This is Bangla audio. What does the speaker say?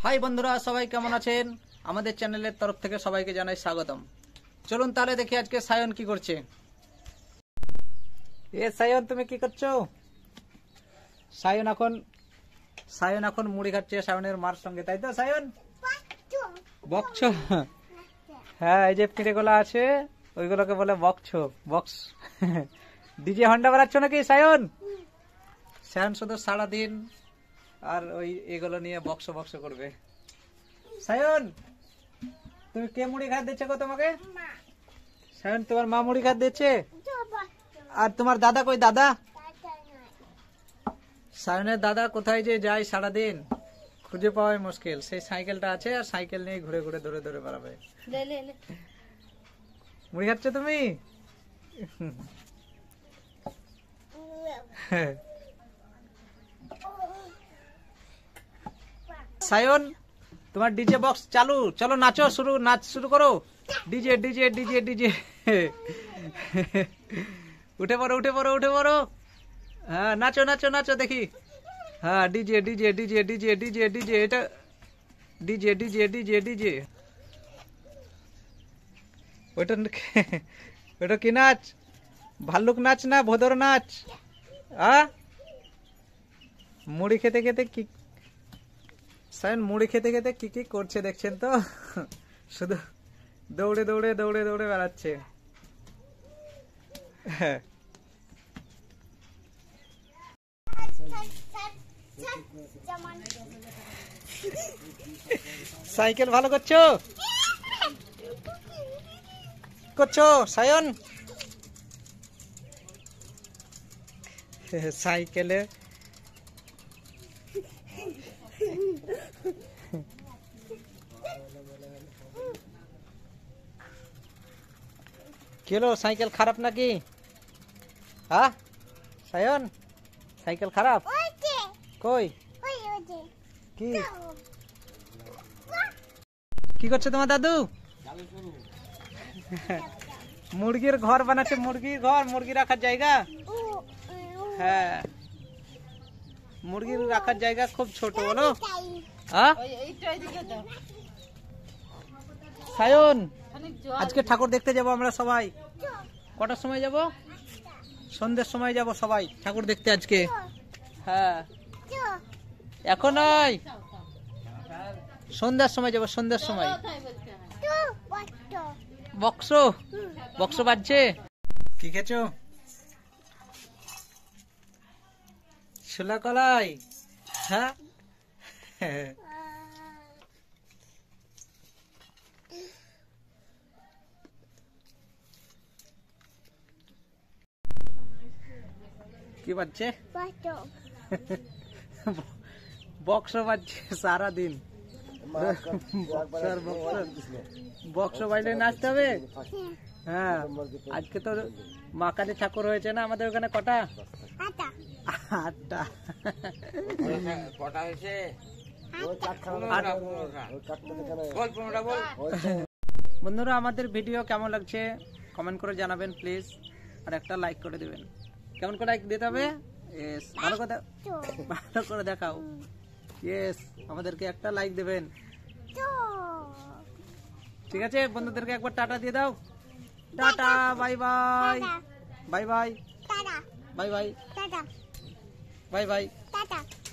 হাই বন্ধুরা, সবাই কেমন আছেন? আমাদের চ্যানেলের তরফ থেকে সবাইকে জানাই স্বাগতম। চলুন তাহলে দেখি আজকে সায়ন কি করছে। সায়ন, তুমি কি করছো? সায়ন এখন মুড়ি খাচ্ছে সায়নের মার সঙ্গে, তাই তো সায়ন? বকছ? হ্যাঁ, এই যে পিঠেগুলো আছে ওইগুলোকে বলে বক্স। ডিজে হন্ডা বাড়াচ্ছ নাকি সায়ন? সায়ন শুধু সারাদিন আর ওই এগুলো নিয়ে বক্স করবে। সায়ন, তুমি কে মুড়ি খাত দিচ্ছে গো তোমাকে? সায়ন, তোমার মা মুড়ি খাত দিচ্ছে। আর তোমার দাদা কই? দাদা, সায়নের দাদা কোথায় যে যায় সারাদিন, খুঁজে পাওয়াই মুশকিল। সেই সাইকেলটা আছে আর সাইকেল নিয়ে ঘুরে ঘুরে ধরে ধরে বেড়াবে। মুড়ি খাচ্ছ তুমি? সায়ন, তোমার ডিজে বক্স চালু, চলো নাচো, নাচ শুরু করো। ডিজে ডিজে ডিজে ডিজে উঠে পড়ো। হ্যাঁ, নাচো নাচো নাচো দেখি। হ্যাঁ, DJ DJ DJ DJ DJ DJ এটা ডিজে ডিজে ডিজে ডিজে ওটা কি নাচ? ভাল্লুক নাচ না ভোদর নাচ? মুড়ি খেতে খেতে কি সায়ন মুড়ি খেতে খেতে কি কি করছে দেখছেন তো? শুধু দৌড়ে দৌড়ে দৌড়ে দৌড়ে বেড়াচ্ছে। সাইকেল ভালো করছো সায়ন? সাইকেলে কেলো, সাইকেল খারাপ নাকি? হ্যাঁ সায়ন, সাইকেল খারাপ? কই কি কি করছে তোমার দাদু? মুরগির ঘর বানাচ্ছে। মুরগির ঘর, মুরগি রাখার জায়গা। হ্যাঁ, মুরগির রাখার জায়গা খুব ছোট, বলো। সায়ন, আজকে ঠাকুর দেখতে যাব আমরা সবাই। কটার সময় যাব? সন্ধ্যের সময় যাব সবাই ঠাকুর দেখতে আজকে। হ্যাঁ, এখন নয়, সন্ধ্যার সময় যাব। সন্ধ্যার সময় বক্স বাজছে। কি খেছো? ছোলা কলাই? হ্যাঁ, কি বাজছে? বক্স বাজছে সারাদিন। বক্স বাজলে নাচতে হবে। হ্যাঁ, আজকে তো মা কালী ঠাকুর হয়েছে না আমাদের ওখানে। কটা? 8টা। বন্ধুরা, আমাদের ভিডিও কেমন লাগছে কমেন্ট করে জানাবেন প্লিজ, আর একটা লাইক করে দেবেন। কেমন করে লাইক দিতে হবে? ভালো করে দেখাও। ইয়েস, আমাদেরকে একটা লাইক দেবেন। ঠিক আছে, বন্ধুদেরকে একবার টাটা দিয়ে দাও। Tata, bye bye. Bye bye. Bye bye. Bye bye.